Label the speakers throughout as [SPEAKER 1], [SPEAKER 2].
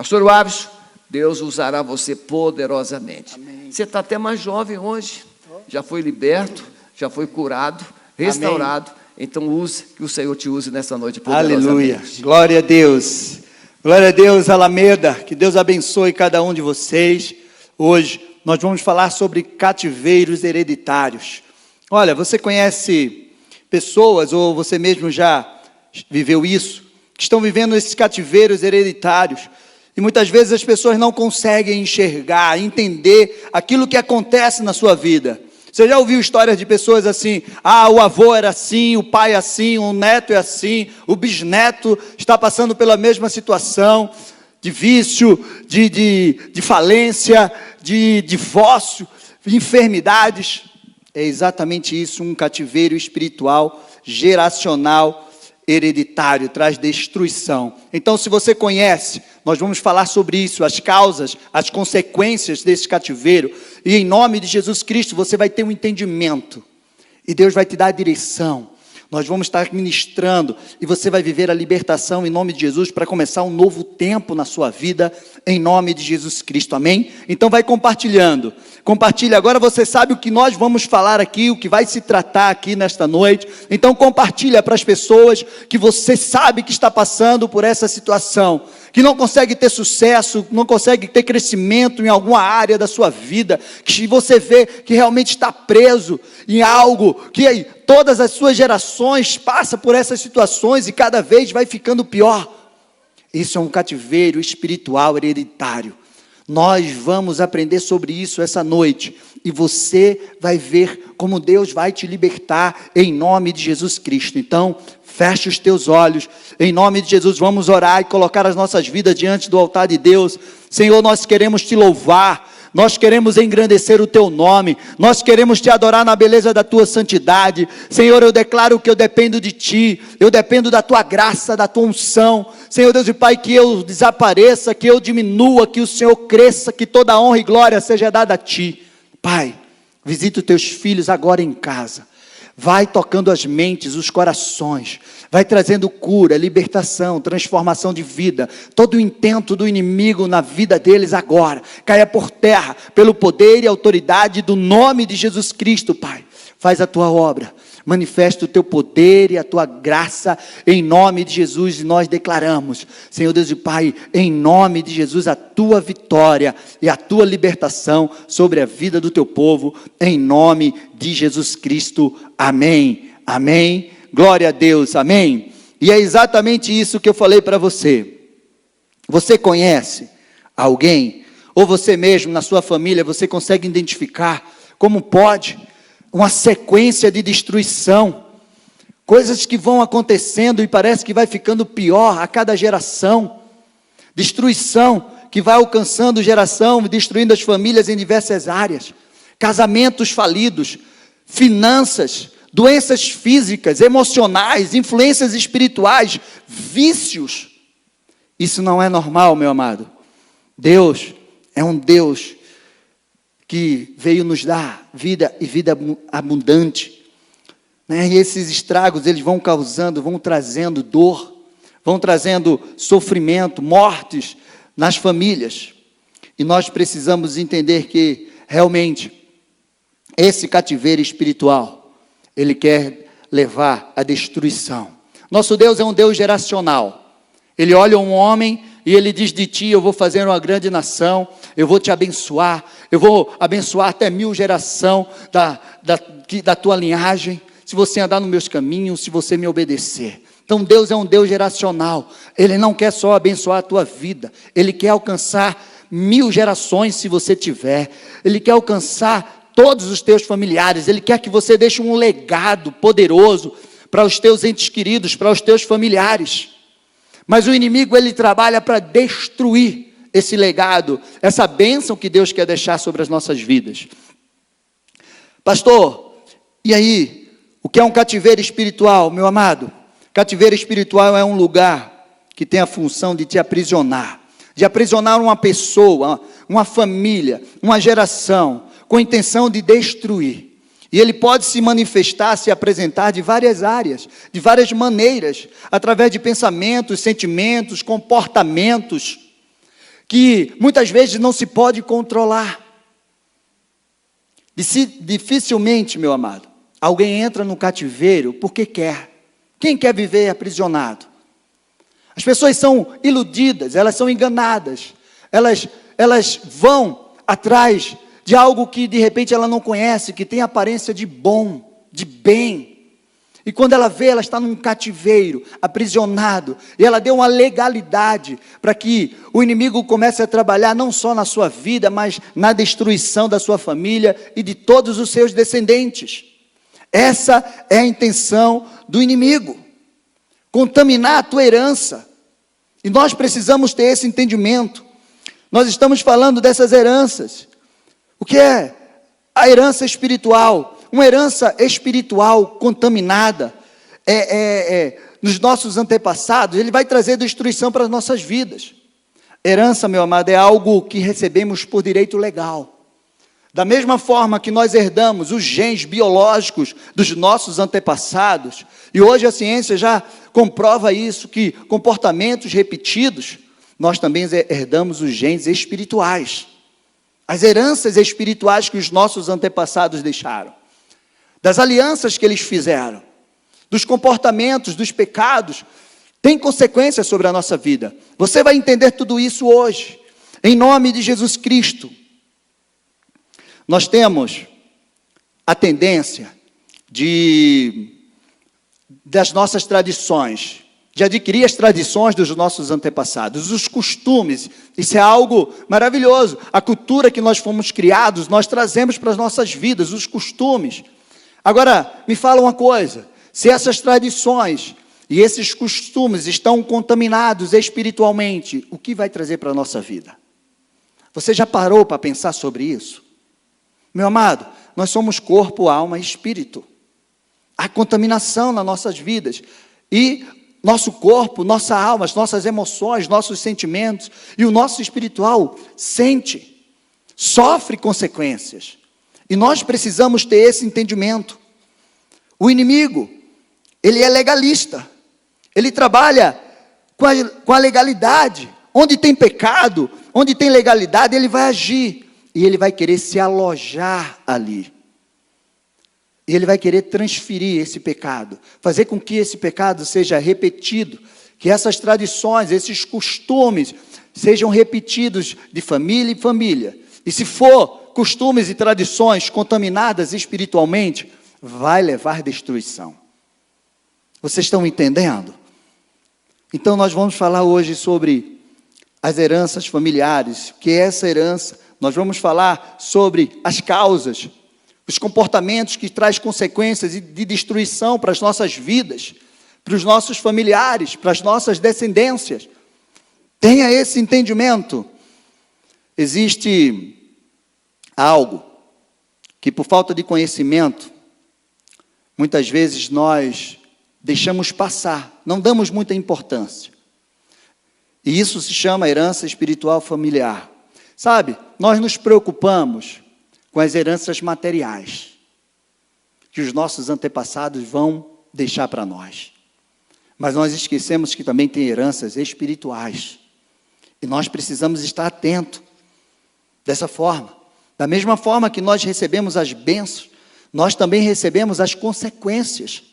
[SPEAKER 1] Pastor Waves, Deus usará você poderosamente.
[SPEAKER 2] Amém.
[SPEAKER 1] Você está até mais jovem hoje, já foi liberto, já foi curado, restaurado. Amém. Então use, que o Senhor te use nessa noite poderosamente.
[SPEAKER 2] Aleluia, glória a Deus. Glória a Deus, Alameda, que Deus abençoe cada um de vocês. Hoje nós vamos falar sobre cativeiros hereditários. Olha, você conhece pessoas, ou você mesmo já viveu isso, que estão vivendo esses cativeiros hereditários, e muitas vezes as pessoas não conseguem enxergar, entender aquilo que acontece na sua vida. Você já ouviu histórias de pessoas assim, o avô era assim, o pai é assim, o neto é assim, o bisneto está passando pela mesma situação, de vício, de falência, de divórcio, enfermidades. É exatamente isso, um cativeiro espiritual, geracional, hereditário, traz destruição. Então, se você conhece, nós vamos falar sobre isso, as causas, as consequências desse cativeiro, e em nome de Jesus Cristo, você vai ter um entendimento, e Deus vai te dar a direção. Nós vamos estar ministrando, e você vai viver a libertação em nome de Jesus, para começar um novo tempo na sua vida, em nome de Jesus Cristo, amém? Então vai compartilhando, compartilha, agora você sabe o que nós vamos falar aqui, o que vai se tratar aqui nesta noite, então compartilha para as pessoas, que você sabe que está passando por essa situação, que não consegue ter sucesso, não consegue ter crescimento em alguma área da sua vida, que você vê que realmente está preso em algo, que todas as suas gerações passam por essas situações e cada vez vai ficando pior. Isso é um cativeiro espiritual hereditário. Nós vamos aprender sobre isso essa noite, e você vai ver como Deus vai te libertar em nome de Jesus Cristo. Então, feche os teus olhos, em nome de Jesus, vamos orar e colocar as nossas vidas diante do altar de Deus. Senhor, nós queremos te louvar, nós queremos engrandecer o teu nome, nós queremos te adorar na beleza da tua santidade. Senhor, eu declaro que eu dependo de ti, eu dependo da tua graça, da tua unção. Senhor Deus e Pai, que eu desapareça, que eu diminua, que o Senhor cresça, que toda honra e glória seja dada a ti. Pai, visita os teus filhos agora em casa, vai tocando as mentes, os corações, vai trazendo cura, libertação, transformação de vida. Todo o intento do inimigo na vida deles agora caia por terra, pelo poder e autoridade do nome de Jesus Cristo, Pai. Faz a tua obra, manifesta o teu poder e a tua graça em nome de Jesus, e nós declaramos, Senhor Deus e Pai, em nome de Jesus, a tua vitória e a tua libertação sobre a vida do teu povo, em nome de Jesus Cristo, amém, amém, glória a Deus, amém. E é exatamente isso que eu falei para você. Você conhece alguém, ou você mesmo na sua família, você consegue identificar como pode uma sequência de destruição, coisas que vão acontecendo e parece que vai ficando pior a cada geração, destruição que vai alcançando geração, destruindo as famílias em diversas áreas, casamentos falidos, finanças, doenças físicas, emocionais, influências espirituais, vícios. Isso não é normal, meu amado. Deus é um Deus que veio nos dar vida e vida abundante, né? E esses estragos, eles vão causando, vão trazendo dor, vão trazendo sofrimento, mortes nas famílias, e nós precisamos entender que, realmente, esse cativeiro espiritual, ele quer levar à destruição. Nosso Deus é um Deus geracional, ele olha um homem e ele diz de ti, eu vou fazer uma grande nação, eu vou te abençoar, eu vou abençoar até 1000 gerações da tua linhagem, se você andar nos meus caminhos, se você me obedecer. Então Deus é um Deus geracional, ele não quer só abençoar a tua vida, ele quer alcançar 1000 gerações se você tiver, ele quer alcançar todos os teus familiares, ele quer que você deixe um legado poderoso para os teus entes queridos, para os teus familiares. Mas o inimigo, ele trabalha para destruir esse legado, essa bênção que Deus quer deixar sobre as nossas vidas. Pastor, e aí, o que é um cativeiro espiritual, meu amado? Cativeiro espiritual é um lugar que tem a função de te aprisionar, de aprisionar uma pessoa, uma família, uma geração, com a intenção de destruir. E ele pode se manifestar, se apresentar de várias áreas, de várias maneiras, através de pensamentos, sentimentos, comportamentos. que muitas vezes não se pode controlar. Dificilmente, meu amado, alguém entra no cativeiro porque quer. Quem quer viver aprisionado? As pessoas são iludidas, elas são enganadas, elas vão atrás de algo que de repente ela não conhece, que tem aparência de bom, de bem. E quando ela vê, ela está num cativeiro, aprisionado, e ela deu uma legalidade para que o inimigo comece a trabalhar não só na sua vida, mas na destruição da sua família e de todos os seus descendentes. Essa é a intenção do inimigo, contaminar a tua herança. E nós precisamos ter esse entendimento. Nós estamos falando dessas heranças. O que é a herança espiritual? Uma herança espiritual contaminada nos nossos antepassados, ele vai trazer destruição para as nossas vidas. Herança, meu amado, é algo que recebemos por direito legal. Da mesma forma que nós herdamos os genes biológicos dos nossos antepassados, e hoje a ciência já comprova isso, que comportamentos repetidos, nós também herdamos os genes espirituais. As heranças espirituais que os nossos antepassados deixaram. Das alianças que eles fizeram, dos comportamentos, dos pecados, tem consequências sobre a nossa vida. Você vai entender tudo isso hoje, em nome de Jesus Cristo. Nós temos a tendência das nossas tradições, de adquirir as tradições dos nossos antepassados, os costumes. Isso é algo maravilhoso. A cultura que nós fomos criados, nós trazemos para as nossas vidas, os costumes. Agora, me fala uma coisa, se essas tradições e esses costumes estão contaminados espiritualmente, o que vai trazer para a nossa vida? Você já parou para pensar sobre isso? Meu amado, nós somos corpo, alma e espírito. Há contaminação nas nossas vidas. E nosso corpo, nossa alma, as nossas emoções, nossos sentimentos e o nosso espiritual sofre consequências. E nós precisamos ter esse entendimento. O inimigo, ele é legalista. Ele trabalha com a legalidade. Onde tem pecado, onde tem legalidade, ele vai agir. E ele vai querer se alojar ali. E ele vai querer transferir esse pecado. Fazer com que esse pecado seja repetido. Que essas tradições, esses costumes, sejam repetidos de família em família. E se for costumes e tradições contaminadas espiritualmente, vai levar destruição. Vocês estão entendendo? Então nós vamos falar hoje sobre as heranças familiares, o que é essa herança. Nós vamos falar sobre as causas, os comportamentos que trazem consequências de destruição para as nossas vidas, para os nossos familiares, para as nossas descendências. Tenha esse entendimento. Existe algo que, por falta de conhecimento, muitas vezes nós deixamos passar, não damos muita importância. E isso se chama herança espiritual familiar. Sabe, nós nos preocupamos com as heranças materiais que os nossos antepassados vão deixar para nós. Mas nós esquecemos que também tem heranças espirituais. E nós precisamos estar atentos dessa forma. Da mesma forma que nós recebemos as bênçãos, nós também recebemos as consequências.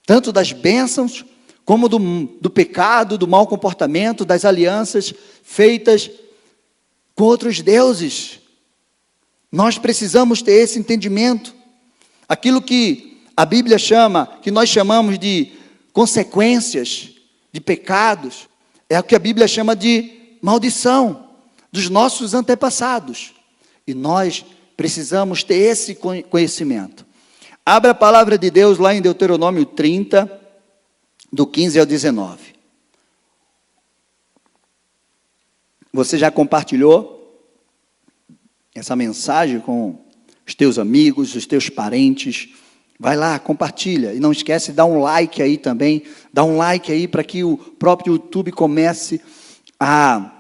[SPEAKER 2] Tanto das bênçãos, como do pecado, do mau comportamento, das alianças feitas com outros deuses. Nós precisamos ter esse entendimento. Aquilo que a Bíblia chama, que nós chamamos de consequências de pecados, é o que a Bíblia chama de maldição dos nossos antepassados. E nós precisamos ter esse conhecimento. Abra a palavra de Deus lá em Deuteronômio 30, do 15 ao 19. Você já compartilhou essa mensagem com os teus amigos, os teus parentes? Vai lá, compartilha. E não esquece de dar um like aí também. Dá um like aí para que o próprio YouTube comece a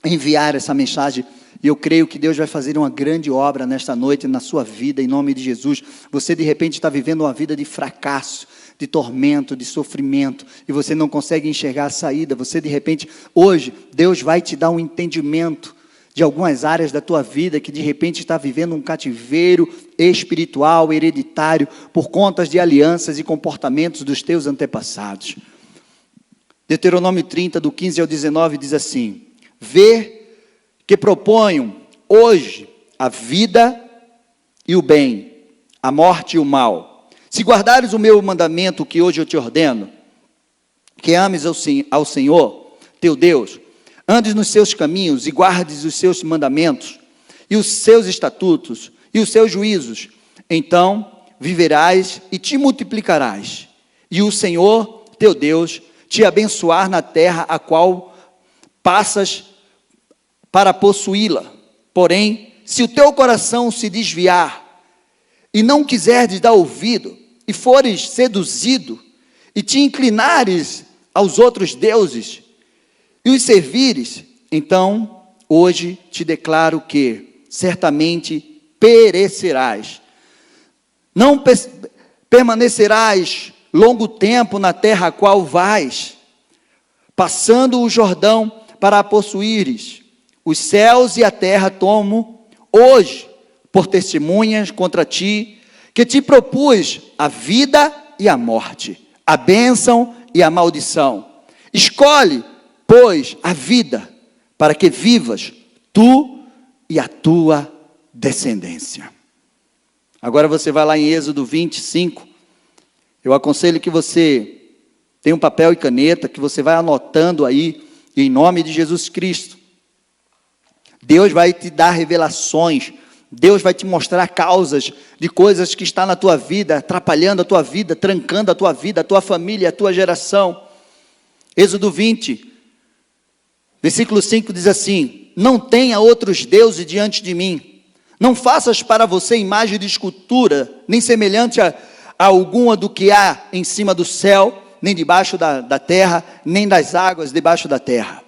[SPEAKER 2] enviar essa mensagem. E eu creio que Deus vai fazer uma grande obra nesta noite na sua vida, em nome de Jesus. Você de repente está vivendo uma vida de fracasso, de tormento, de sofrimento, e você não consegue enxergar a saída. Você de repente, hoje, Deus vai te dar um entendimento de algumas áreas da tua vida que de repente está vivendo um cativeiro espiritual, hereditário, por conta de alianças e comportamentos dos teus antepassados. Deuteronômio 30, do 15 ao 19, diz assim: vê que proponho hoje a vida e o bem, a morte e o mal. Se guardares o meu mandamento que hoje eu te ordeno, que ames ao Senhor, teu Deus, andes nos seus caminhos e guardes os seus mandamentos, e os seus estatutos, e os seus juízos, então viverás e te multiplicarás, e o Senhor, teu Deus, te abençoar na terra a qual passas para possuí-la. Porém, se o teu coração se desviar, e não quiseres dar ouvido, e fores seduzido, e te inclinares aos outros deuses, e os servires, então, hoje te declaro que, certamente, perecerás. Não permanecerás longo tempo na terra a qual vais, passando o Jordão para a possuíres. Os céus e a terra tomo hoje por testemunhas contra ti, que te propus a vida e a morte, a bênção e a maldição. Escolhe, pois, a vida, para que vivas tu e a tua descendência. Agora você vai lá em Êxodo 25, eu aconselho que você tenha um papel e caneta, que você vai anotando aí, em nome de Jesus Cristo. Deus vai te dar revelações, Deus vai te mostrar causas de coisas que estão na tua vida, atrapalhando a tua vida, trancando a tua vida, a tua família, a tua geração. Êxodo 20, versículo 5 diz assim: não tenha outros deuses diante de mim, não faças para você imagem de escultura, nem semelhante a alguma do que há em cima do céu, nem debaixo da terra, nem das águas debaixo da terra.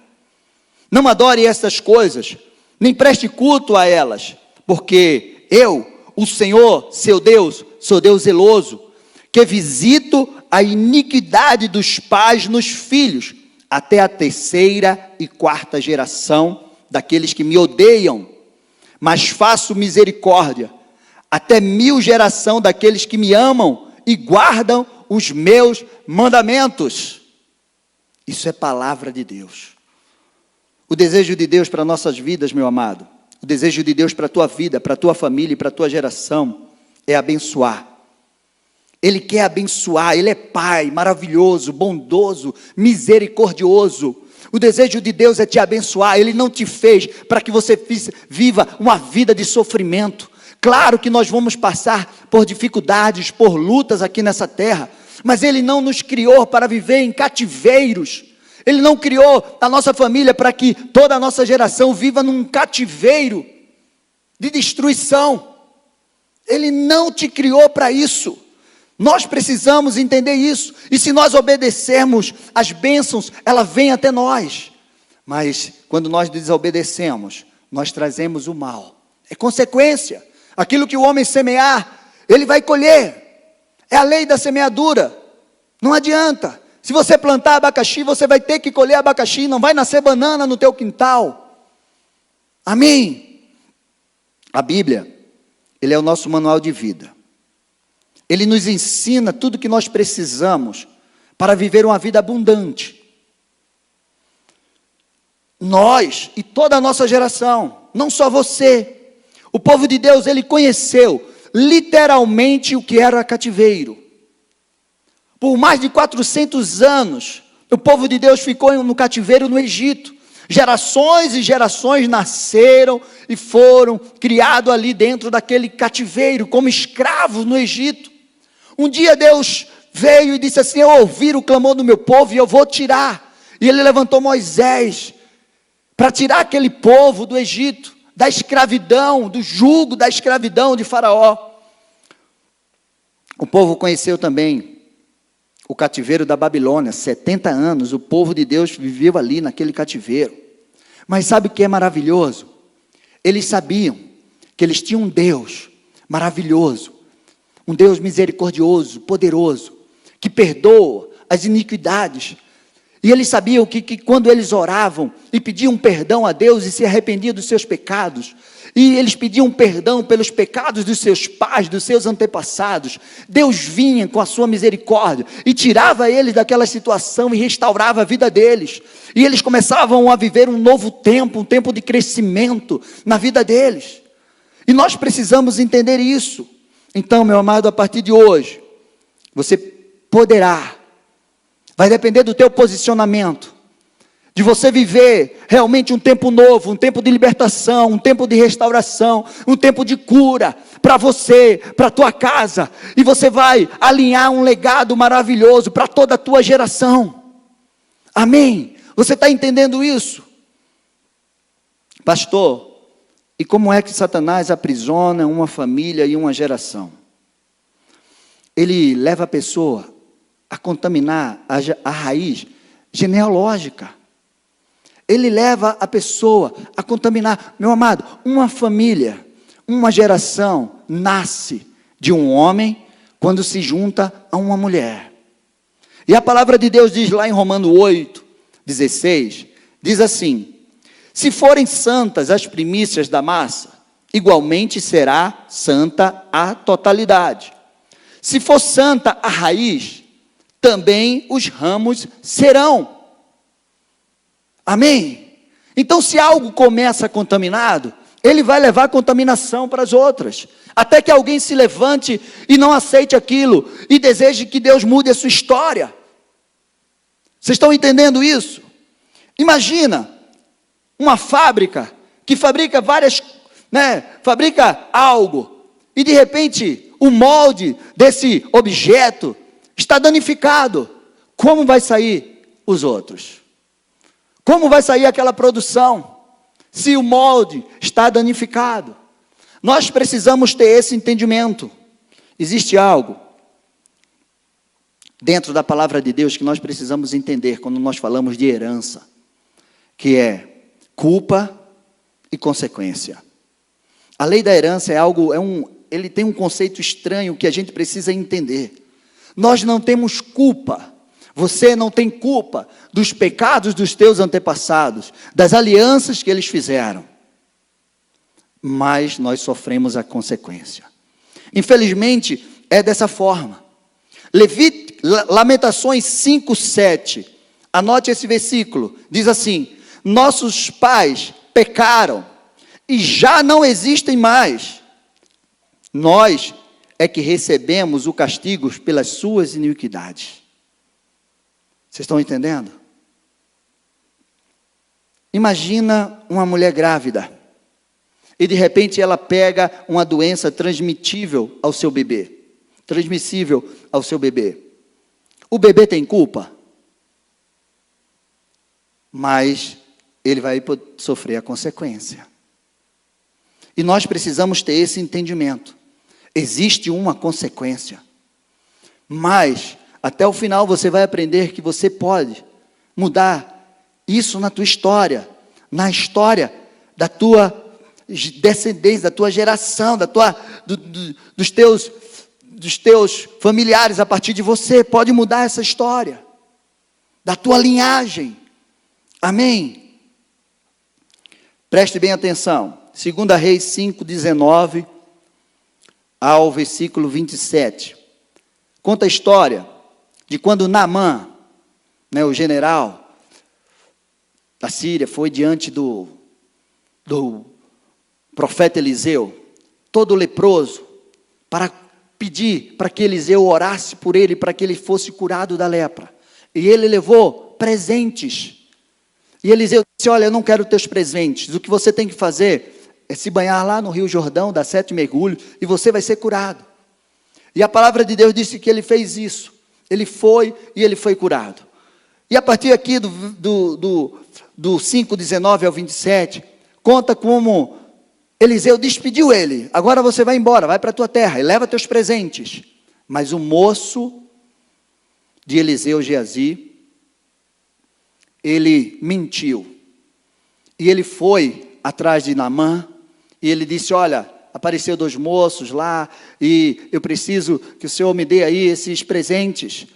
[SPEAKER 2] Não adore estas coisas, nem preste culto a elas, porque eu, o Senhor, seu Deus, sou Deus zeloso, que visito a iniquidade dos pais nos filhos, até a 3ª e 4ª geração daqueles que me odeiam, mas faço misericórdia, até 1000 geração daqueles que me amam e guardam os meus mandamentos. Isso é palavra de Deus. O desejo de Deus para nossas vidas, meu amado, o desejo de Deus para a tua vida, para a tua família e para a tua geração, é abençoar. Ele quer abençoar, Ele é Pai maravilhoso, bondoso, misericordioso. O desejo de Deus é te abençoar. Ele não te fez para que você viva uma vida de sofrimento. Claro que nós vamos passar por dificuldades, por lutas aqui nessa terra, mas Ele não nos criou para viver em cativeiros. Ele não criou a nossa família para que toda a nossa geração viva num cativeiro de destruição. Ele não te criou para isso. Nós precisamos entender isso. E se nós obedecermos, as bênçãos, ela vem até nós. Mas quando nós desobedecemos, nós trazemos o mal. É consequência. Aquilo que o homem semear, ele vai colher. É a lei da semeadura. Não adianta. Se você plantar abacaxi, você vai ter que colher abacaxi. Não vai nascer banana no teu quintal. Amém? A Bíblia, ele é o nosso manual de vida. Ele nos ensina tudo que nós precisamos para viver uma vida abundante. Nós e toda a nossa geração, não só você. O povo de Deus, ele conheceu literalmente o que era cativeiro. Por mais de 400 anos, o povo de Deus ficou no cativeiro no Egito. Gerações e gerações nasceram e foram criados ali dentro daquele cativeiro, como escravos no Egito. Um dia Deus veio e disse assim: eu ouvi o clamor do meu povo e eu vou tirar. E Ele levantou Moisés para tirar aquele povo do Egito, da escravidão, do jugo da escravidão de Faraó. O povo conheceu também o cativeiro da Babilônia. 70 anos o povo de Deus viveu ali naquele cativeiro. Mas sabe o que é maravilhoso? Eles sabiam que eles tinham um Deus maravilhoso, um Deus misericordioso, poderoso, que perdoa as iniquidades. E eles sabiam que quando eles oravam e pediam perdão a Deus e se arrependiam dos seus pecados, e eles pediam perdão pelos pecados dos seus pais, dos seus antepassados, Deus vinha com a sua misericórdia e tirava eles daquela situação e restaurava a vida deles. E eles começavam a viver um novo tempo, um tempo de crescimento na vida deles. E nós precisamos entender isso. Então, meu amado, a partir de hoje, você poderá, vai depender do teu posicionamento, de você viver realmente um tempo novo, um tempo de libertação, um tempo de restauração, um tempo de cura para você, para a tua casa, e você vai alinhar um legado maravilhoso para toda a tua geração. Amém? Você está entendendo isso? Pastor, e como é que Satanás aprisiona uma família e uma geração? Ele leva a pessoa a contaminar a raiz genealógica. Ele leva a pessoa a contaminar. Meu amado, uma família, uma geração nasce de um homem quando se junta a uma mulher. E a palavra de Deus diz lá em Romanos 8:16, diz assim: se forem santas as primícias da massa, igualmente será santa a totalidade. Se for santa a raiz, também os ramos serão. Amém? Então, se algo começa contaminado, ele vai levar contaminação para as outras, até que alguém se levante e não aceite aquilo, e deseje que Deus mude a sua história. Vocês estão entendendo isso? Imagina uma fábrica que fabrica fabrica algo, e de repente o molde desse objeto está danificado. Como vai sair os outros? Como vai sair aquela produção, se o molde está danificado? Nós precisamos ter esse entendimento. Existe algo dentro da palavra de Deus que nós precisamos entender quando nós falamos de herança, que é culpa e consequência. A lei da herança ele tem um conceito estranho que a gente precisa entender. Nós não temos culpa. Você não tem culpa dos pecados dos teus antepassados, das alianças que eles fizeram. Mas nós sofremos a consequência. Infelizmente, é dessa forma. Lamentações 5:7. Anote esse versículo. Diz assim: nossos pais pecaram e já não existem mais. Nós é que recebemos o castigo pelas suas iniquidades. Vocês estão entendendo? Imagina uma mulher grávida e de repente ela pega uma doença transmissível ao seu bebê. O bebê tem culpa? Mas ele vai sofrer a consequência. E nós precisamos ter esse entendimento. Existe uma consequência. Mas até o final você vai aprender que você pode mudar isso na tua história, na história da tua descendência, da tua geração, dos teus familiares a partir de você. Pode mudar essa história, da tua linhagem. Amém? Preste bem atenção. 2 Reis 5:19 ao versículo 27. Conta a história de quando Naamã, o general da Síria, foi diante do profeta Eliseu, todo leproso, para pedir para que Eliseu orasse por ele, para que ele fosse curado da lepra. E ele levou presentes. E Eliseu disse: olha, eu não quero teus presentes, o que você tem que fazer é se banhar lá no Rio Jordão, dar 7 mergulhos, e você vai ser curado. E a palavra de Deus disse que ele fez isso. Ele foi e ele foi curado. E a partir aqui do 5:19 ao 27, conta como Eliseu despediu ele. Agora você vai embora, vai para a tua terra e leva teus presentes. Mas o moço de Eliseu, Geazi, ele mentiu. E ele foi atrás de Naamã E ele disse, olha, apareceu 2 moços lá, e eu preciso que o Senhor me dê aí esses presentes.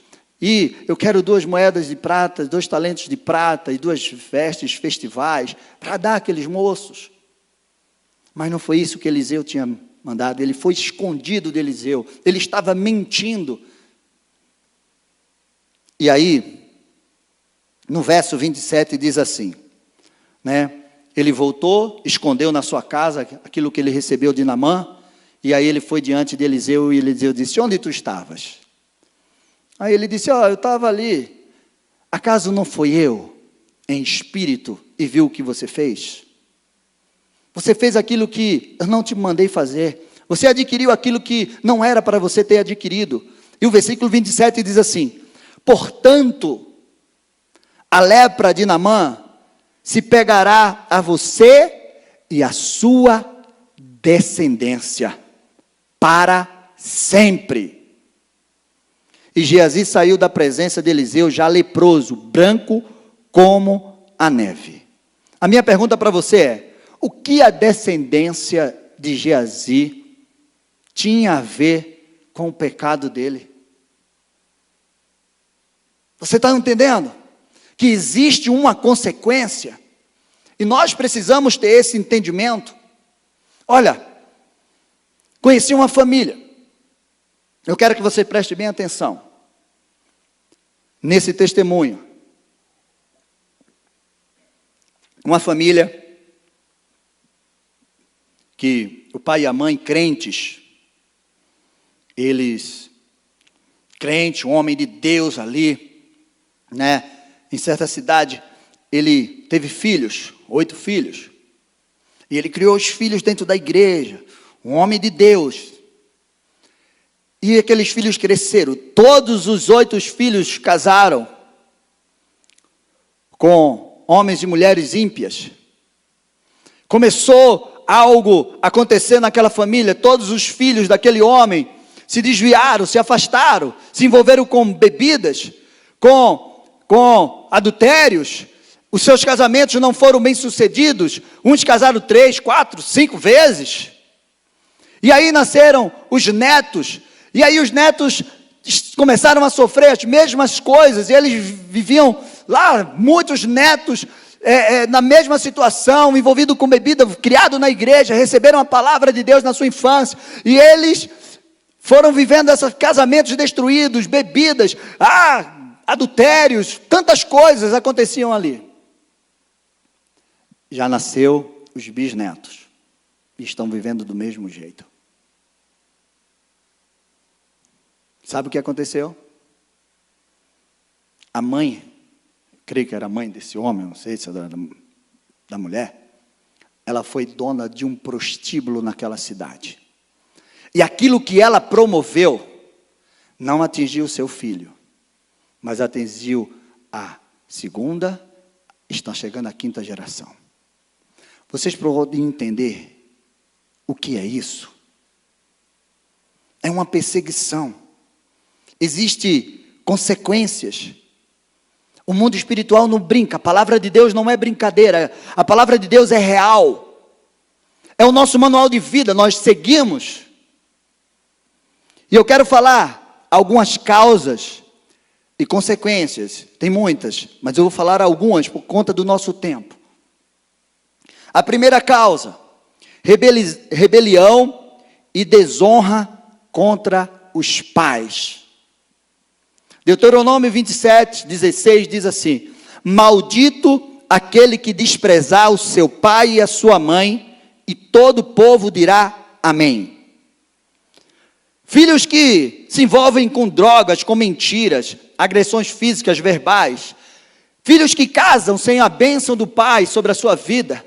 [SPEAKER 2] E eu quero 2 moedas de prata, 2 talentos de prata e 2 vestes festivais para dar àqueles moços. Mas não foi isso que Eliseu tinha mandado, ele foi escondido de Eliseu, ele estava mentindo. E aí, no verso 27 diz assim, né? Ele voltou, escondeu na sua casa aquilo que ele recebeu de Naamã, e aí ele foi diante de Eliseu, e Eliseu disse, onde tu estavas? Aí ele disse, eu estava ali, acaso não foi eu, em espírito, e viu o que você fez? Você fez aquilo que eu não te mandei fazer, você adquiriu aquilo que não era para você ter adquirido. E o versículo 27 diz assim, portanto, a lepra de Naamã se pegará a você e a sua descendência, para sempre. E Geazi saiu da presença de Eliseu já leproso, branco como a neve. A minha pergunta para você é, o que a descendência de Geazi tinha a ver com o pecado dele? Você está entendendo? Que existe uma consequência, e nós precisamos ter esse entendimento. Olha, conheci uma família, eu quero que você preste bem atenção, nesse testemunho, uma família, que o pai e a mãe crentes, eles, crente, um homem de Deus ali, né, em certa cidade, ele teve filhos, 8 filhos. E ele criou os filhos dentro da igreja. Um homem de Deus. E aqueles filhos cresceram. Todos os 8 filhos casaram com homens e mulheres ímpias. Começou algo a acontecer naquela família. Todos os filhos daquele homem se desviaram, se afastaram, se envolveram com bebidas, com adultérios. Os seus casamentos não foram bem sucedidos. Uns casaram 3, 4, 5 vezes. E aí nasceram os netos. E aí os netos começaram a sofrer as mesmas coisas. E eles viviam lá, muitos netos, na mesma situação, envolvido com bebida, criado na igreja, receberam a palavra de Deus na sua infância. E eles foram vivendo esses casamentos destruídos, bebidas, adultérios, tantas coisas aconteciam ali. Já nasceu os bisnetos, e estão vivendo do mesmo jeito. Sabe o que aconteceu? A mãe, creio que era a mãe desse homem, não sei se era da mulher, ela foi dona de um prostíbulo naquela cidade. E aquilo que ela promoveu, não atingiu seu filho, mas atingiu a 2ª, está chegando a 5ª geração. Vocês podem entender o que é isso? É uma perseguição. Existem consequências. O mundo espiritual não brinca. A palavra de Deus não é brincadeira. A palavra de Deus é real. É o nosso manual de vida. Nós seguimos. E eu quero falar algumas causas e consequências. Tem muitas, mas eu vou falar algumas por conta do nosso tempo. A primeira causa, rebelião e desonra contra os pais. Deuteronômio 27, 16 diz assim, maldito aquele que desprezar o seu pai e a sua mãe, e todo o povo dirá amém. Filhos que se envolvem com drogas, com mentiras, agressões físicas, verbais. Filhos que casam sem a bênção do pai sobre a sua vida.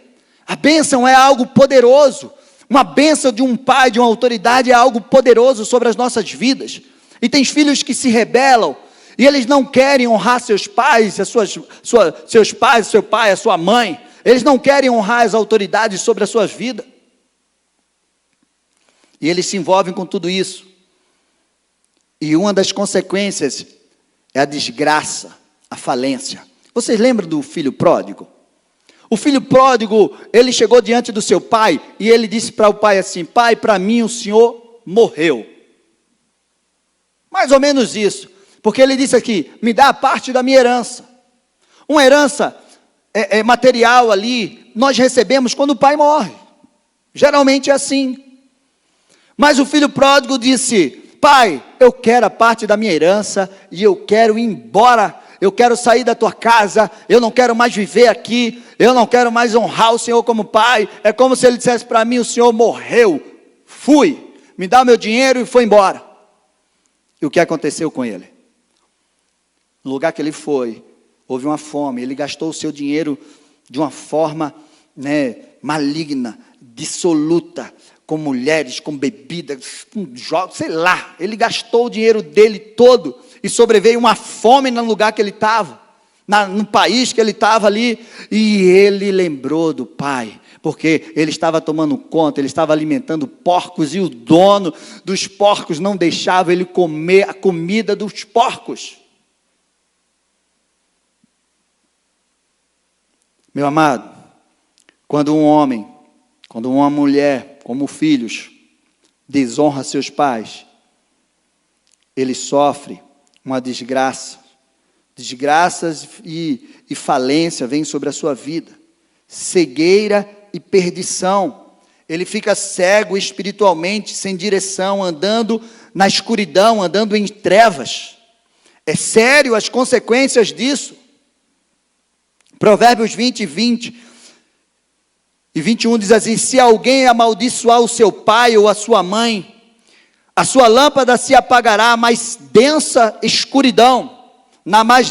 [SPEAKER 2] A bênção é algo poderoso. Uma bênção de um pai, de uma autoridade é algo poderoso sobre as nossas vidas. E tem filhos que se rebelam e eles não querem honrar seus pais, seus pais, seu pai, a sua mãe. Eles não querem honrar as autoridades sobre a sua vida. E eles se envolvem com tudo isso. E uma das consequências é a desgraça, a falência. Vocês lembram do filho pródigo? O filho pródigo, ele chegou diante do seu pai e ele disse para o pai assim: pai, para mim o senhor morreu. Mais ou menos isso, porque ele disse aqui: me dá a parte da minha herança. Uma herança material ali, nós recebemos quando o pai morre. Geralmente é assim. Mas o filho pródigo disse: pai, eu quero a parte da minha herança e eu quero ir embora. Eu quero sair da tua casa, eu não quero mais viver aqui, eu não quero mais honrar o Senhor como pai. É como se ele dissesse para mim: o Senhor morreu, fui, me dá o meu dinheiro, e foi embora. E o que aconteceu com ele? No lugar que ele foi, houve uma fome. Ele gastou o seu dinheiro de uma forma maligna, dissoluta, com mulheres, com bebidas, com jogos, sei lá. Ele gastou o dinheiro dele todo e sobreveio uma fome no lugar que ele estava, no país que ele estava ali. E ele lembrou do pai, porque ele estava tomando conta, ele estava alimentando porcos e o dono dos porcos não deixava ele comer a comida dos porcos. Meu amado, quando um homem, quando uma mulher, como filhos, desonra seus pais, ele sofre uma desgraça. Desgraças e falência vêm sobre a sua vida. Cegueira e perdição. Ele fica cego espiritualmente, sem direção, andando na escuridão, andando em trevas. É sério as consequências disso. Provérbios 20 e 21 diz assim: se alguém amaldiçoar o seu pai ou a sua mãe, a sua lâmpada se apagará, na mais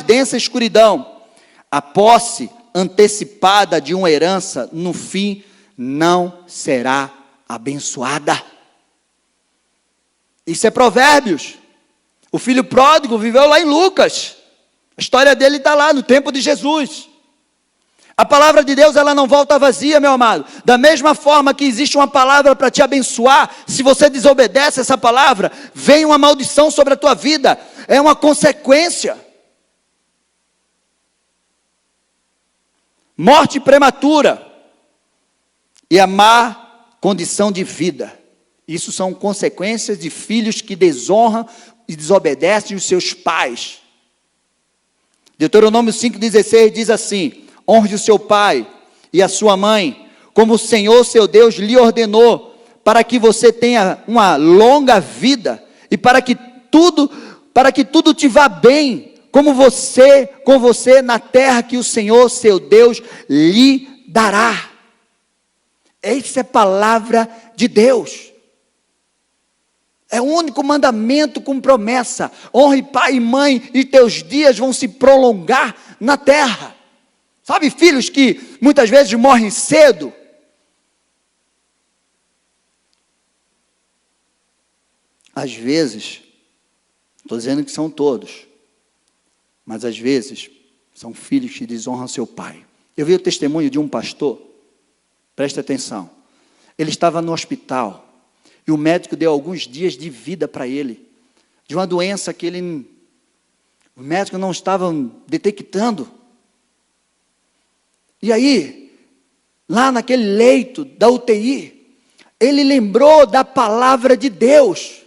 [SPEAKER 2] densa escuridão. A posse antecipada de uma herança, no fim, não será abençoada. Isso é Provérbios. O filho pródigo viveu lá em Lucas. A história dele está lá no tempo de Jesus. A palavra de Deus, ela não volta vazia, meu amado. Da mesma forma que existe uma palavra para te abençoar, se você desobedece essa palavra, vem uma maldição sobre a tua vida. É uma consequência. Morte prematura e a má condição de vida. Isso são consequências de filhos que desonram e desobedecem os seus pais. Deuteronômio 5,16 diz assim: honre o seu pai e a sua mãe, como o Senhor seu Deus lhe ordenou, para que você tenha uma longa vida e para que tudo te vá bem, com você na terra que o Senhor seu Deus lhe dará. Essa é a palavra de Deus. É o único mandamento com promessa. Honre pai e mãe e teus dias vão se prolongar na terra. Sabe, filhos que muitas vezes morrem cedo? Às vezes, estou dizendo que são todos, mas às vezes são filhos que desonram seu pai. Eu vi o testemunho de um pastor, preste atenção. Ele estava no hospital e o médico deu alguns dias de vida para ele, de uma doença que o médico não estava detectando. E aí, lá naquele leito da UTI, ele lembrou da palavra de Deus.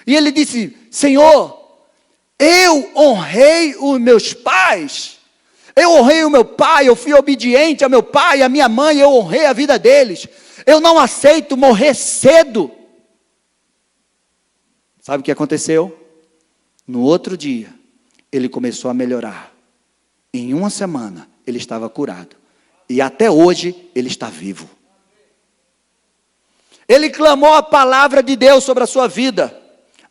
[SPEAKER 2] E ele disse: Senhor, eu honrei os meus pais. Eu honrei o meu pai, eu fui obediente ao meu pai, à minha mãe, eu honrei a vida deles. Eu não aceito morrer cedo. Sabe o que aconteceu? No outro dia, ele começou a melhorar. Em uma semana, ele estava curado. E até hoje, ele está vivo. Ele clamou a palavra de Deus sobre a sua vida.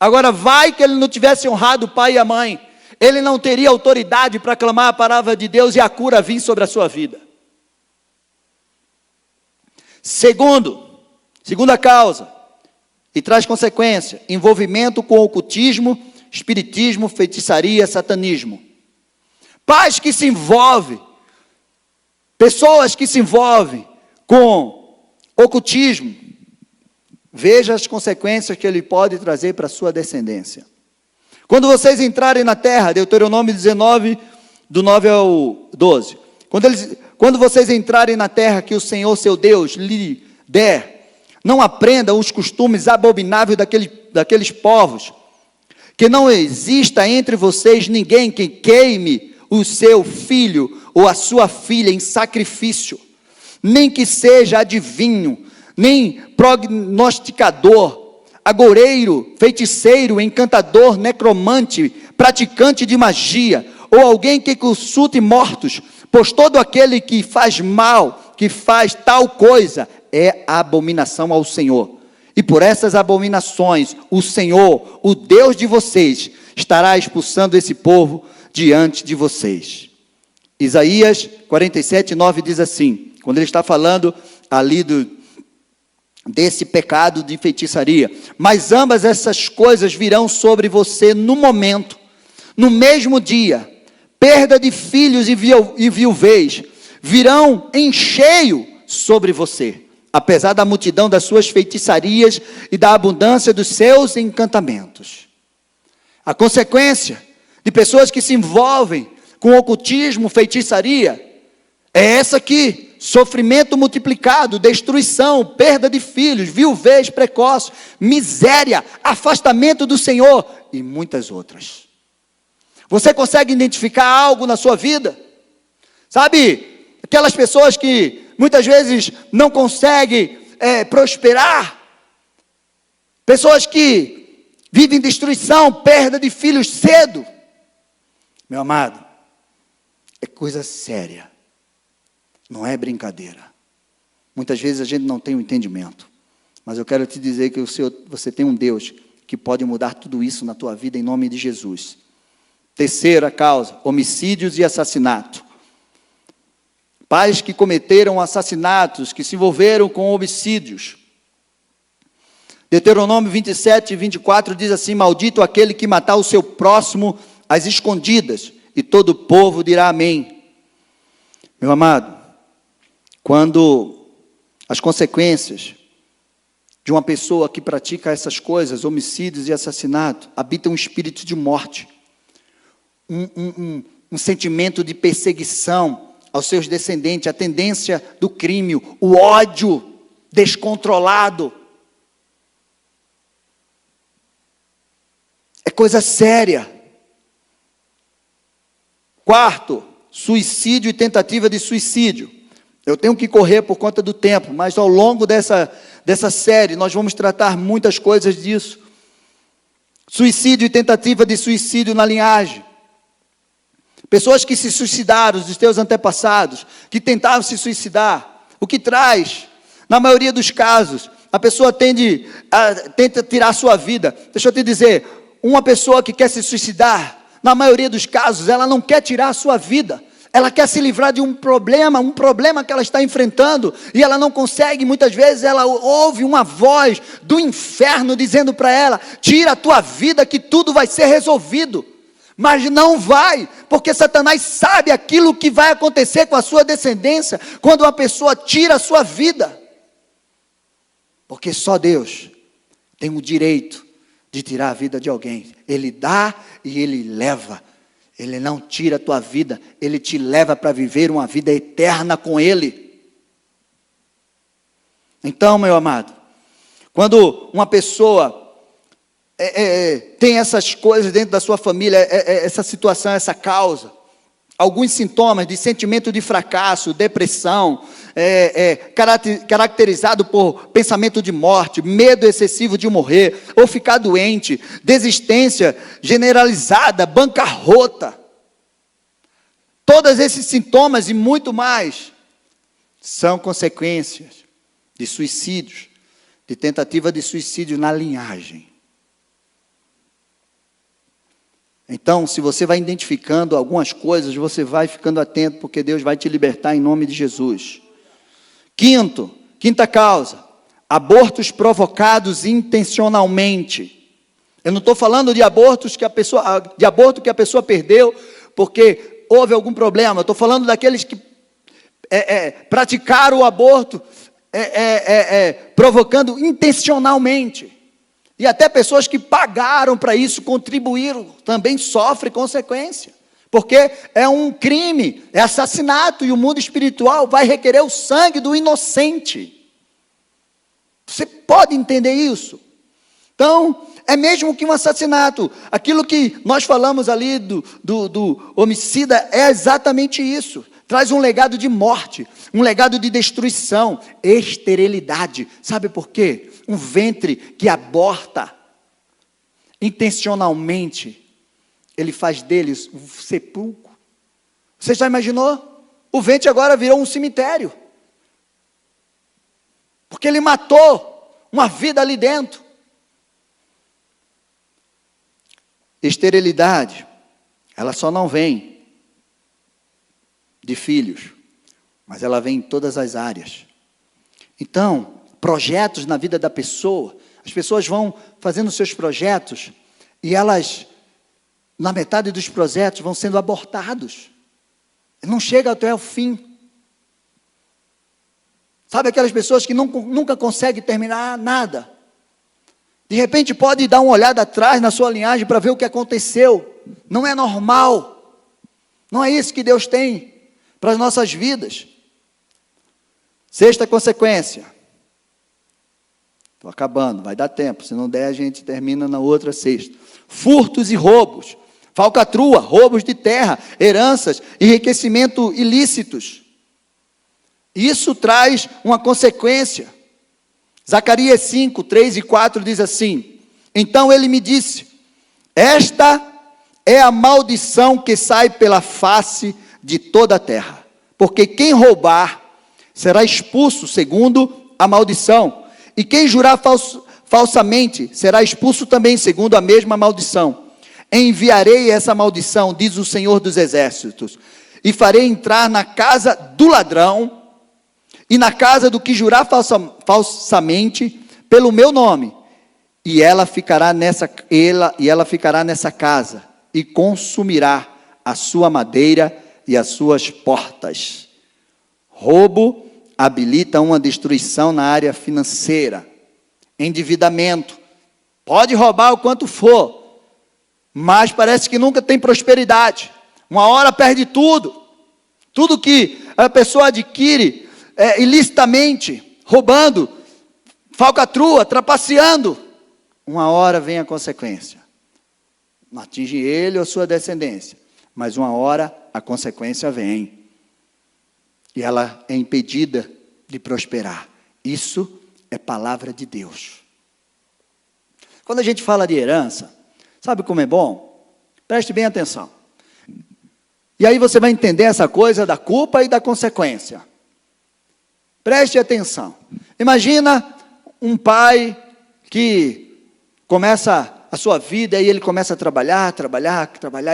[SPEAKER 2] Agora, vai que ele não tivesse honrado o pai e a mãe, ele não teria autoridade para clamar a palavra de Deus e a cura vir sobre a sua vida. Segunda causa, e traz consequência: envolvimento com ocultismo, espiritismo, feitiçaria, satanismo. Pais que se envolvem, pessoas que se envolvem com ocultismo, veja as consequências que ele pode trazer para a sua descendência. Quando vocês entrarem na terra, Deuteronômio 19, do 9 ao 12, quando vocês entrarem na terra que o Senhor, seu Deus, lhe der, não aprendam os costumes abomináveis daqueles povos, que não exista entre vocês ninguém que queime o seu filho ou a sua filha em sacrifício, nem que seja adivinho, nem prognosticador, agoureiro, feiticeiro, encantador, necromante, praticante de magia, ou alguém que consulte mortos, pois todo aquele que faz mal, que faz tal coisa, é abominação ao Senhor. E por essas abominações, o Senhor, o Deus de vocês, estará expulsando esse povo diante de vocês. Isaías 47:9 diz assim, quando ele está falando ali desse pecado de feitiçaria: mas ambas essas coisas virão sobre você no momento, no mesmo dia, perda de filhos e viuvez, virão em cheio sobre você, apesar da multidão das suas feitiçarias e da abundância dos seus encantamentos. A consequência de pessoas que se envolvem com ocultismo, feitiçaria, é essa aqui: sofrimento multiplicado, destruição, perda de filhos, viuvez precoce, miséria, afastamento do Senhor e muitas outras. Você consegue identificar algo na sua vida? Sabe, aquelas pessoas que muitas vezes não conseguem prosperar, pessoas que vivem destruição, perda de filhos cedo. Meu amado, é coisa séria, não é brincadeira. Muitas vezes a gente não tem o entendimento, mas eu quero te dizer que você tem um Deus que pode mudar tudo isso na tua vida em nome de Jesus. Terceira causa, homicídios e assassinato. Pais que cometeram assassinatos, que se envolveram com homicídios. Deuteronômio 27:24 diz assim: maldito aquele que matar o seu próximo às escondidas, e todo o povo dirá amém. Meu amado, quando as consequências de uma pessoa que pratica essas coisas, homicídios e assassinato, habita um espírito de morte, um sentimento de perseguição aos seus descendentes, a tendência do crime, o ódio descontrolado. É coisa séria. Quarto, suicídio e tentativa de suicídio. Eu tenho que correr por conta do tempo, mas ao longo dessa série nós vamos tratar muitas coisas disso. Suicídio e tentativa de suicídio na linhagem. Pessoas que se suicidaram, os teus antepassados, que tentavam se suicidar. O que traz? Na maioria dos casos, a pessoa tenta tirar a sua vida. Deixa eu te dizer, uma pessoa que quer se suicidar, na maioria dos casos, ela não quer tirar a sua vida. Ela quer se livrar de um problema que ela está enfrentando, e ela não consegue. Muitas vezes ela ouve uma voz do inferno dizendo para ela: tira a tua vida que tudo vai ser resolvido. Mas não vai, porque Satanás sabe aquilo que vai acontecer com a sua descendência quando uma pessoa tira a sua vida. Porque só Deus tem o direito de tirar a vida de alguém. Ele dá e Ele leva. Ele não tira a tua vida, Ele te leva para viver uma vida eterna com Ele. Então, meu amado, quando uma pessoa tem essas coisas dentro da sua família, essa situação, essa causa, alguns sintomas de sentimento de fracasso, depressão, caracterizado por pensamento de morte, medo excessivo de morrer, ou ficar doente, desistência generalizada, bancarrota. Todos esses sintomas e muito mais são consequências de suicídios, de tentativa de suicídio na linhagem. Então, se você vai identificando algumas coisas, você vai ficando atento, porque Deus vai te libertar em nome de Jesus. Quinta causa, abortos provocados intencionalmente. Eu não estou falando de aborto que a pessoa perdeu porque houve algum problema. Eu estou falando daqueles que praticaram o aborto provocando intencionalmente. E até pessoas que pagaram para isso, contribuíram, também sofrem consequência. Porque é um crime, é assassinato, e o mundo espiritual vai requerer o sangue do inocente. Você pode entender isso? Então, é mesmo que um assassinato. Aquilo que nós falamos ali do homicida é exatamente isso. Traz um legado de morte, um legado de destruição, esterilidade. Sabe por quê? Um ventre que aborta intencionalmente, ele faz deles um sepulcro. Você já imaginou? O ventre agora virou um cemitério. Porque ele matou uma vida ali dentro. Esterilidade, ela só não vem de filhos, mas ela vem em todas as áreas. Então, projetos na vida da pessoa, as pessoas vão fazendo seus projetos e elas, na metade dos projetos, vão sendo abortados. Não chega até o fim. Sabe aquelas pessoas que nunca conseguem terminar nada? De repente pode dar uma olhada atrás na sua linhagem para ver o que aconteceu. Não é normal. Não é isso que Deus tem para as nossas vidas. Sexta consequência. Estou acabando, vai dar tempo. Se não der, a gente termina na outra sexta. Furtos e roubos. Falcatrua, roubos de terra, heranças, enriquecimento ilícitos. Isso traz uma consequência. Zacarias 5, 3 e 4 diz assim: então ele me disse, esta é a maldição que sai pela face de toda a terra, porque quem roubar será expulso segundo a maldição, e quem jurar falsamente será expulso também segundo a mesma maldição. Enviarei essa maldição, diz o Senhor dos Exércitos, e farei entrar na casa do ladrão, e na casa do que jurar falsamente pelo meu nome, e ela ficará nessa casa, e consumirá a sua madeira e as suas portas. Roubo habilita uma destruição na área financeira, endividamento. Pode roubar o quanto for, mas parece que nunca tem prosperidade. Uma hora perde tudo. Tudo que a pessoa adquire ilicitamente, roubando, falcatrua, trapaceando, uma hora vem a consequência. Não atinge ele ou sua descendência, mas uma hora a consequência vem. E ela é impedida de prosperar. Isso é palavra de Deus. Quando a gente fala de herança, sabe como é bom? Preste bem atenção. E aí você vai entender essa coisa da culpa e da consequência. Preste atenção. Imagina um pai que começa a sua vida e ele começa a trabalhar,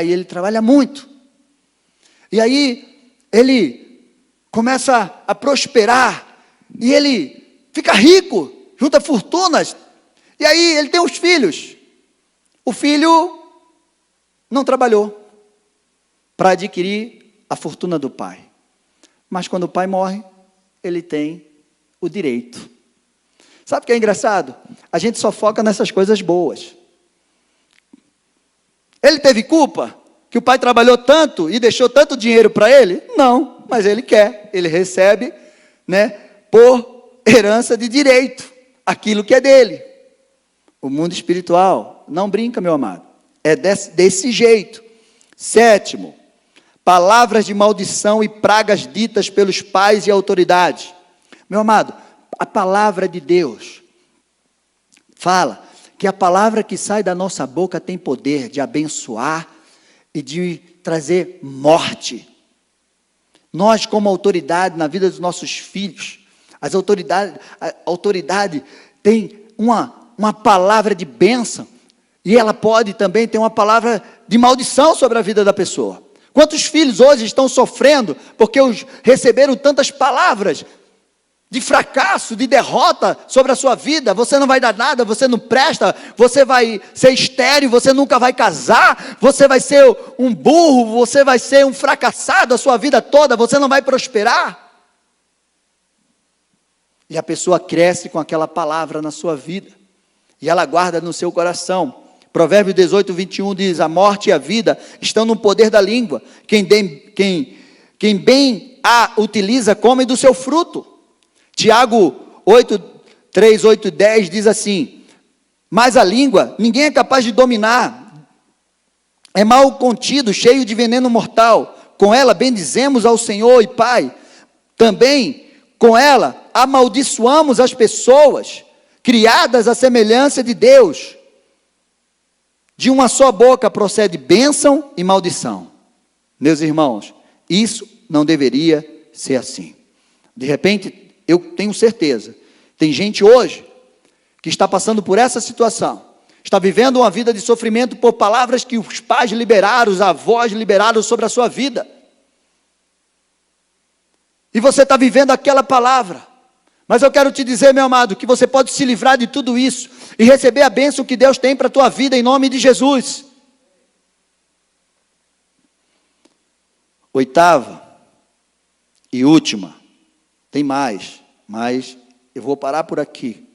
[SPEAKER 2] e ele trabalha muito. E aí ele começa a prosperar e ele fica rico, junta fortunas. E aí ele tem os filhos. O filho não trabalhou para adquirir a fortuna do pai. Mas quando o pai morre, ele tem o direito. Sabe o que é engraçado? A gente só foca nessas coisas boas. Ele teve culpa? Que o pai trabalhou tanto e deixou tanto dinheiro para ele? Não, mas ele quer. Ele recebe, por herança de direito, aquilo que é dele. O mundo espiritual não brinca, meu amado. É desse jeito. Sétimo, palavras de maldição e pragas ditas pelos pais e autoridades. Meu amado, a palavra de Deus fala que a palavra que sai da nossa boca tem poder de abençoar e de trazer morte. Nós, como autoridade na vida dos nossos filhos, a autoridade tem uma palavra de bênção, e ela pode também ter uma palavra de maldição sobre a vida da pessoa. Quantos filhos hoje estão sofrendo porque receberam tantas palavras de fracasso, de derrota sobre a sua vida? Você não vai dar nada, você não presta, você vai ser estéril, você nunca vai casar, você vai ser um burro, você vai ser um fracassado a sua vida toda, você não vai prosperar. E a pessoa cresce com aquela palavra na sua vida, e ela guarda no seu coração, Provérbios 18, 21 diz: a morte e a vida estão no poder da língua. Quem bem a utiliza, come do seu fruto. Tiago 8, 3, 8 e 10 diz assim: mas a língua ninguém é capaz de dominar. É mal contido, cheio de veneno mortal. Com ela bendizemos ao Senhor e Pai. Também com ela amaldiçoamos as pessoas criadas à semelhança de Deus. De uma só boca procede bênção e maldição. Meus irmãos, isso não deveria ser assim. De repente, eu tenho certeza, tem gente hoje que está passando por essa situação, está vivendo uma vida de sofrimento por palavras que os pais liberaram, os avós liberaram sobre a sua vida. E você está vivendo aquela palavra. Mas eu quero te dizer, meu amado, que você pode se livrar de tudo isso e receber a bênção que Deus tem para a tua vida em nome de Jesus. Oitava e última, tem mais, mas eu vou parar por aqui.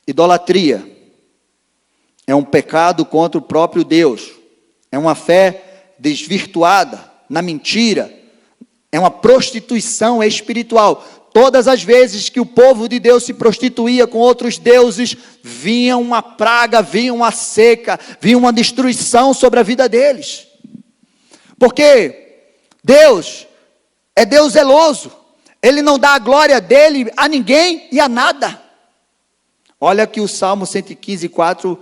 [SPEAKER 2] Idolatria é um pecado contra o próprio Deus, é uma fé desvirtuada na mentira, é uma prostituição espiritual. Todas as vezes que o povo de Deus se prostituía com outros deuses, vinha uma praga, vinha uma seca, vinha uma destruição sobre a vida deles. Porque Deus é Deus zeloso, Ele não dá a glória dele a ninguém e a nada. Olha que o Salmo 115, 4,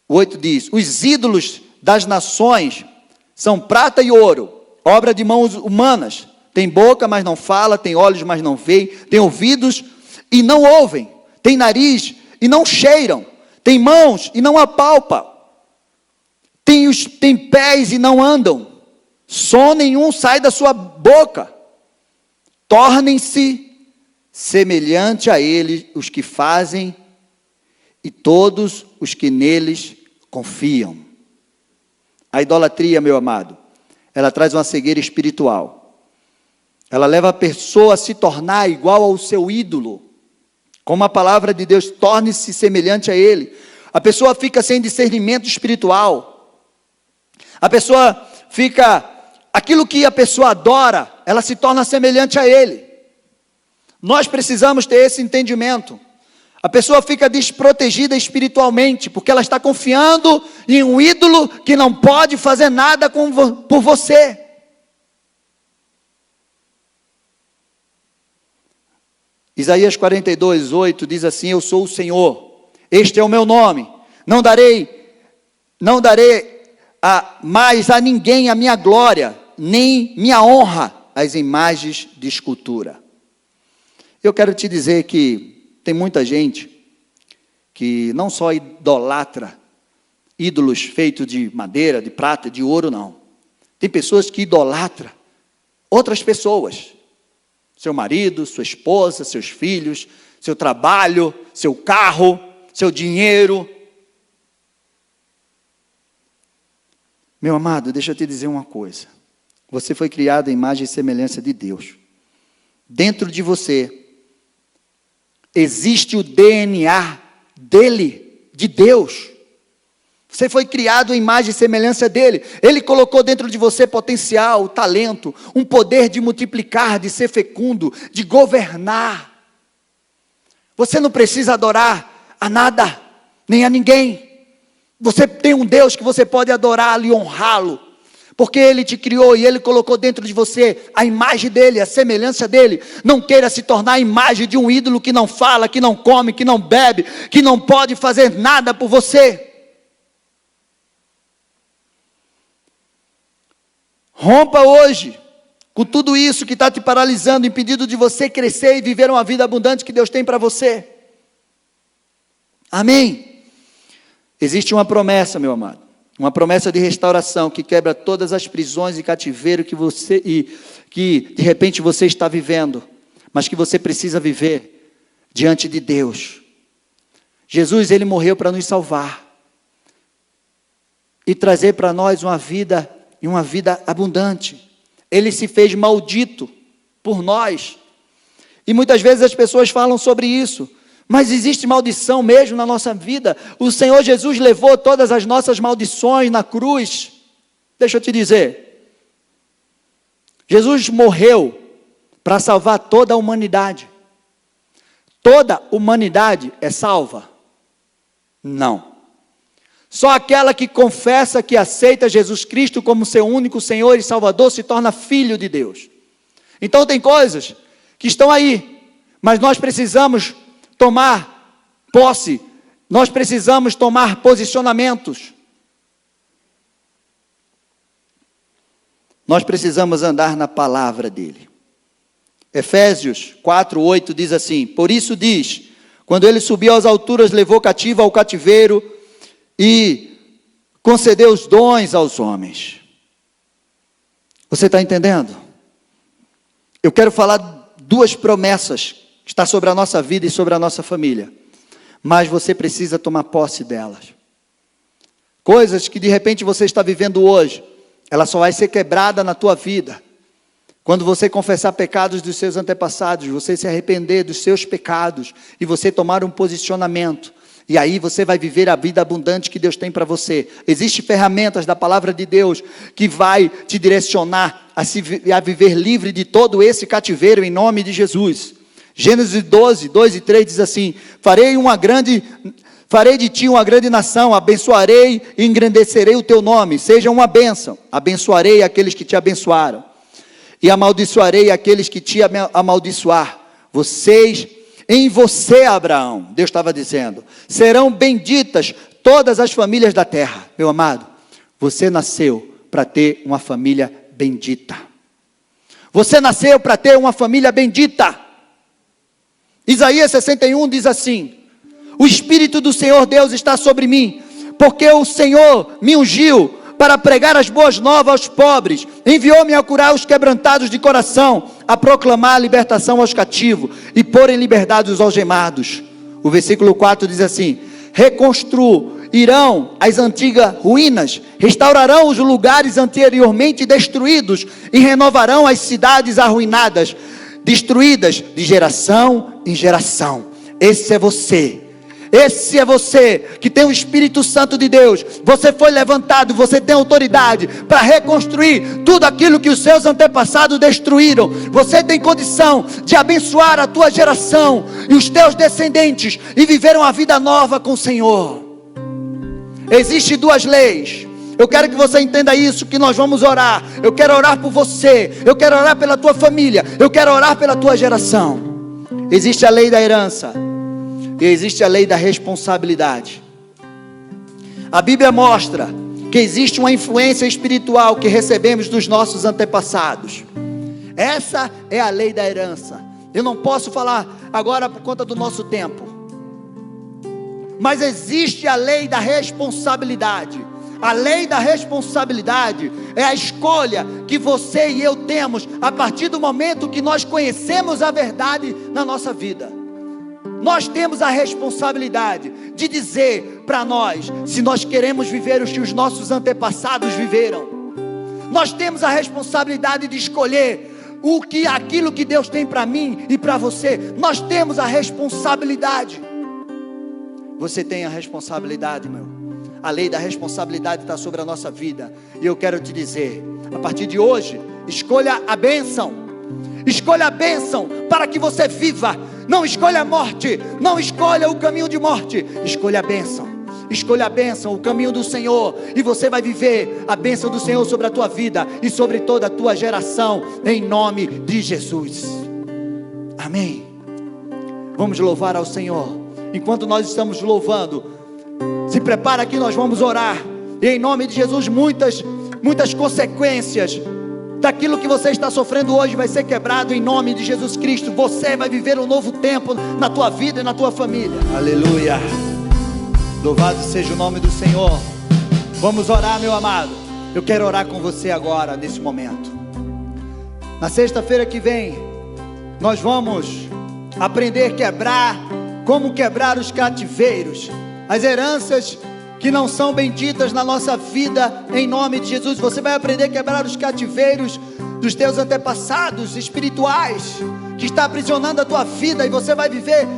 [SPEAKER 2] 8 diz: os ídolos das nações são prata e ouro, obra de mãos humanas. Tem boca, mas não fala, tem olhos, mas não veem, tem ouvidos e não ouvem, tem nariz e não cheiram, tem mãos e não apalpam, tem pés e não andam, som nenhum sai da sua boca. Tornem-se semelhante a ele os que fazem e todos os que neles confiam. A idolatria, meu amado, ela traz uma cegueira espiritual. Ela leva a pessoa a se tornar igual ao seu ídolo. Como a palavra de Deus, torne-se semelhante a ele. A pessoa fica sem discernimento espiritual. A pessoa fica, aquilo que a pessoa adora, ela se torna semelhante a ele. Nós precisamos ter esse entendimento. A pessoa fica desprotegida espiritualmente, porque ela está confiando em um ídolo que não pode fazer nada por você. Isaías 42, 8 diz assim: eu sou o Senhor, este é o meu nome, não darei mais a ninguém a minha glória, nem minha honra às imagens de escultura. Eu quero te dizer que tem muita gente que não só idolatra ídolos feitos de madeira, de prata, de ouro, não. Tem pessoas que idolatram outras pessoas. Seu marido, sua esposa, seus filhos, seu trabalho, seu carro, seu dinheiro. Meu amado, deixa eu te dizer uma coisa. Você foi criado à imagem e semelhança de Deus. Dentro de você existe o DNA dele, de Deus. Você foi criado à imagem e semelhança dele. Ele colocou dentro de você potencial, talento, um poder de multiplicar, de ser fecundo, de governar. Você não precisa adorar a nada, nem a ninguém. Você tem um Deus que você pode adorá-lo e honrá-lo, porque Ele te criou e Ele colocou dentro de você a imagem dEle, a semelhança dEle. Não queira se tornar a imagem de um ídolo que não fala, que não come, que não bebe, que não pode fazer nada por você. Rompa hoje com tudo isso que está te paralisando, impedindo de você crescer e viver uma vida abundante que Deus tem para você. Amém? Existe uma promessa, meu amado, uma promessa de restauração que quebra todas as prisões e cativeiro que de repente você está vivendo, mas que você precisa viver diante de Deus. Jesus, Ele morreu para nos salvar e trazer para nós uma vida abundante. Ele se fez maldito por nós. E muitas vezes as pessoas falam sobre isso. Mas existe maldição mesmo na nossa vida. O Senhor Jesus levou todas as nossas maldições na cruz. Deixa eu te dizer. Jesus morreu para salvar toda a humanidade. Toda humanidade é salva? Não. Só aquela que confessa, que aceita Jesus Cristo como seu único Senhor e Salvador se torna filho de Deus. Então tem coisas que estão aí, mas nós precisamos tomar posse, nós precisamos tomar posicionamentos. Nós precisamos andar na palavra dele. Efésios 4:8 diz assim: por isso diz, quando ele subiu às alturas, levou cativo ao cativeiro e concedeu os dons aos homens. Você está entendendo? Eu quero falar duas promessas que estão sobre a nossa vida e sobre a nossa família, mas você precisa tomar posse delas. Coisas que de repente você está vivendo hoje, ela só vai ser quebrada na tua vida quando você confessar pecados dos seus antepassados, você se arrepender dos seus pecados e você tomar um posicionamento. E aí você vai viver a vida abundante que Deus tem para você. Existem ferramentas da palavra de Deus que vai te direcionar a viver livre de todo esse cativeiro em nome de Jesus. Gênesis 12, 2 e 3 diz assim: farei de ti uma grande nação, abençoarei e engrandecerei o teu nome, seja uma bênção. Abençoarei aqueles que te abençoaram e amaldiçoarei aqueles que te amaldiçoar. Em você, Abraão, Deus estava dizendo, serão benditas todas as famílias da terra. Meu amado, você nasceu para ter uma família bendita. Você nasceu para ter uma família bendita. Isaías 61 diz assim: o Espírito do Senhor Deus está sobre mim, porque o Senhor me ungiu para pregar as boas novas aos pobres, enviou-me a curar os quebrantados de coração, a proclamar a libertação aos cativos e pôr em liberdade os algemados. O versículo 4 diz assim: reconstruirão as antigas ruínas, restaurarão os lugares anteriormente destruídos e renovarão as cidades arruinadas, destruídas de geração em geração. Esse é você. Esse é você que tem o Espírito Santo de Deus. Você foi levantado, você tem autoridade para reconstruir tudo aquilo que os seus antepassados destruíram. Você tem condição de abençoar a tua geração e os teus descendentes e viver uma vida nova com o Senhor. Existem duas leis. Eu quero que você entenda isso, que nós vamos orar. Eu quero orar por você, eu quero orar pela tua família, eu quero orar pela tua geração. Existe a lei da herança e existe a lei da responsabilidade. A Bíblia mostra que existe uma influência espiritual que recebemos dos nossos antepassados. Essa é a lei da herança. Eu não posso falar agora por conta do nosso tempo, mas existe a lei da responsabilidade. A lei da responsabilidade é a escolha que você e eu temos a partir do momento que nós conhecemos a verdade na nossa vida. Nós temos a responsabilidade de dizer para nós se nós queremos viver os que os nossos antepassados viveram. Nós temos a responsabilidade de escolher aquilo que Deus tem para mim e para você. Nós temos a responsabilidade. Você tem a responsabilidade, meu. A lei da responsabilidade está sobre a nossa vida. E eu quero te dizer, a partir de hoje, escolha a bênção. Escolha a bênção para que você viva. Não escolha a morte, não escolha o caminho de morte. Escolha a bênção. Escolha a bênção, o caminho do Senhor. E você vai viver a bênção do Senhor sobre a tua vida e sobre toda a tua geração, em nome de Jesus. Amém. Vamos louvar ao Senhor. Enquanto nós estamos louvando, se prepara que nós vamos orar. E em nome de Jesus, muitas consequências daquilo que você está sofrendo hoje vai ser quebrado em nome de Jesus Cristo. Você vai viver um novo tempo na tua vida e na tua família. Aleluia. Louvado seja o nome do Senhor. Vamos orar, meu amado. Eu quero orar com você agora, nesse momento. Na sexta-feira que vem, nós vamos aprender como quebrar os cativeiros, as heranças que não são benditas na nossa vida, em nome de Jesus. Você vai aprender a quebrar os cativeiros dos teus antepassados espirituais, que está aprisionando a tua vida, e você vai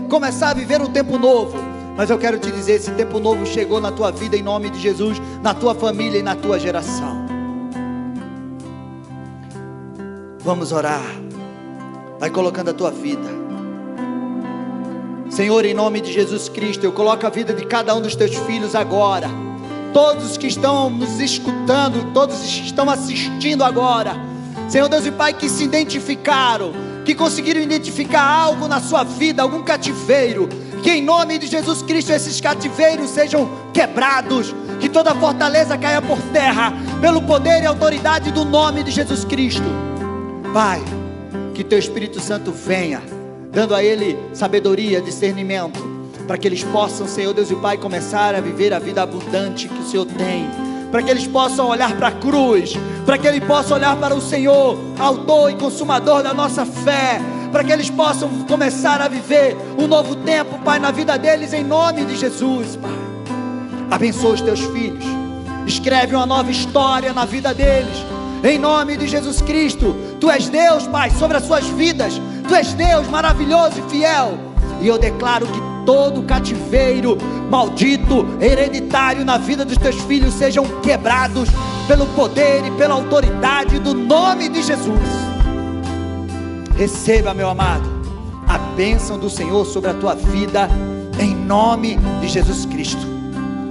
[SPEAKER 2] começar a viver um tempo novo. Mas eu quero te dizer, esse tempo novo chegou na tua vida em nome de Jesus, na tua família e na tua geração. Vamos orar. Vai colocando a tua vida. Senhor, em nome de Jesus Cristo, eu coloco a vida de cada um dos teus filhos agora. Todos que estão nos escutando, todos que estão assistindo agora, Senhor Deus e Pai, que se identificaram, que conseguiram identificar algo na sua vida, algum cativeiro, que em nome de Jesus Cristo esses cativeiros sejam quebrados, que toda fortaleza caia por terra, pelo poder e autoridade do nome de Jesus Cristo. Pai, que teu Espírito Santo venha, dando a ele sabedoria, discernimento, para que eles possam, Senhor Deus e Pai, começar a viver a vida abundante que o Senhor tem, para que eles possam olhar para a cruz, para que eles possam olhar para o Senhor, autor e consumador da nossa fé, para que eles possam começar a viver um novo tempo, Pai, na vida deles, em nome de Jesus, Pai. Abençoa os teus filhos, escreve uma nova história na vida deles, em nome de Jesus Cristo. Tu és Deus, Pai, sobre as suas vidas, Tu és Deus maravilhoso e fiel, e eu declaro que todo cativeiro maldito, hereditário na vida dos teus filhos sejam quebrados pelo poder e pela autoridade do nome de Jesus. Receba, meu amado, a bênção do Senhor sobre a tua vida, em nome de Jesus Cristo.